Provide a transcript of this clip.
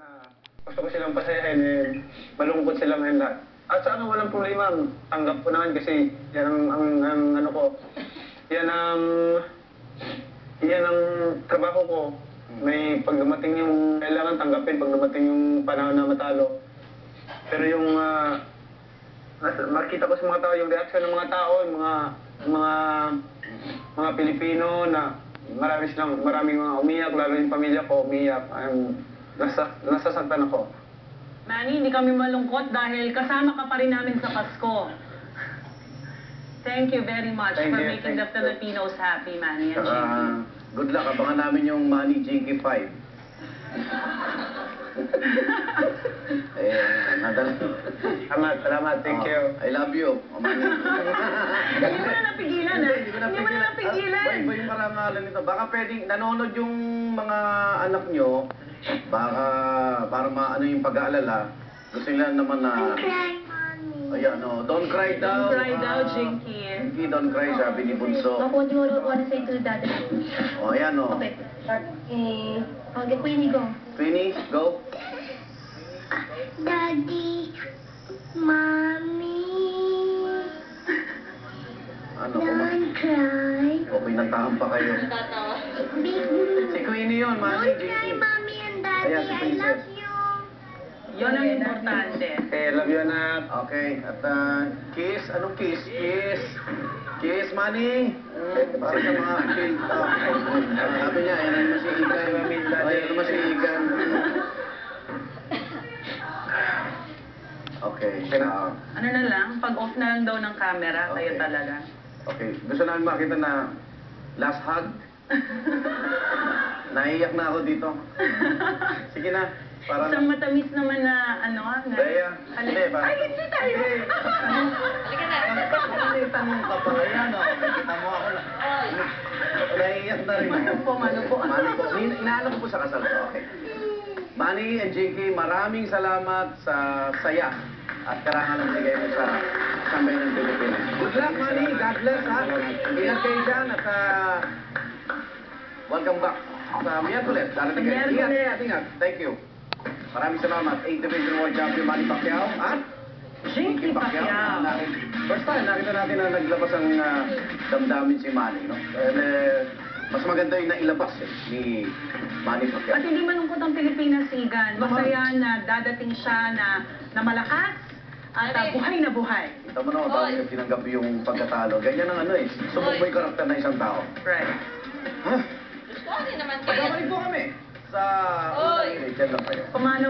na gusto ko silang pasayahin eh, malungkot sila ngayon lahat. At sa akin walang problema, tanggap ko naman kasi yan ang ano ko, yan ang trabaho ko. May pag dumating yung kailangan tanggapin, pag dumating yung panahon na matalo. Pero yung makita ko sa mga tao, yung reaction ng mga tao, yung mga Pilipino na maraming mga umiyak, lalo yung pamilya ko umiyak. Nasasaktan ako. Manny, hindi kami malungkot dahil kasama ka pa rin namin sa Pasko. Thank you very much for making the Filipinos happy, Manny and Jinky. Good luck. Abangan namin yung Manny Jinky 5. Salamat. Thank you. I love you, Manny. Hindi mo na napigilan, ha? Hindi mo na napigilan. Iba yung karangalan nito. Baka pwedeng nanonood yung mga anak nyo, baka para maano yung pag-aalala, gusto nila naman na... Ayan, no. Don't cry daw. Don't cry daw, Jinky. Jinky, don't cry, sabi ni Bunso. What do you want to say to Daddy? O, ayan, no. Okay. Okay, Queenie, go. Queenie, go. Daddy, Mommy, Ano, don't cry. okay, nantahan pa kayo. Si Queenie yun, Manny, Don't cry, Jinky. Mommy and Daddy. Ayan, si I Princess. love you. Yun ang importante. Okay, love you, anak. Okay, at kiss, anong kiss? Kiss. Kiss, Manny. Para sa mga kill. Sabi niya, yan ang masiigan. Ay, yan ang masiigan. Okay. Ano na lang, pag-off na lang daw ng camera, kayo Okay. talaga. Okay, gusto namin makita na last hug. Naiiyak na ako dito. Sige na. Para Isang matamis naman na, ano, na... Daya. Hindi, para... Ay, hindi tayo! Nakita mo ka pa. Ayan, o. Nakita mo ako na. Naiiyak na rin. Mano po. Manny po. Inaano ko po sa kasal ko. Okay. Manny and Jinky, maraming salamat sa saya at karangan ng bigay mo sa sambayan ng Pilipinas. Good luck, Manny. God bless, ha? Ingat kayo dyan at welcome back sa Miyerkules. Darating kayo. Ingat. Thank you. Maraming salamat. 8th Division World Champion Manny Pacquiao at Jinky Pacquiao. First time, nakita natin na naglabas ang damdamin si Manny, no? Mas maganda yung nailabas ni Manny Pacquiao. At hindi malungkot ang Pilipinas, Sigan. Masaya na dadating siya na malakas at buhay na buhay. Kita mo na, bakit tinanggap yung pagkatalo. Ganyan ang ano eh. Subok mo yung karakter ng isang tao. Right. Ha? Gusto ko din naman kayo. Pagkabalik po kami sa... Diyan lang kayo. Pumano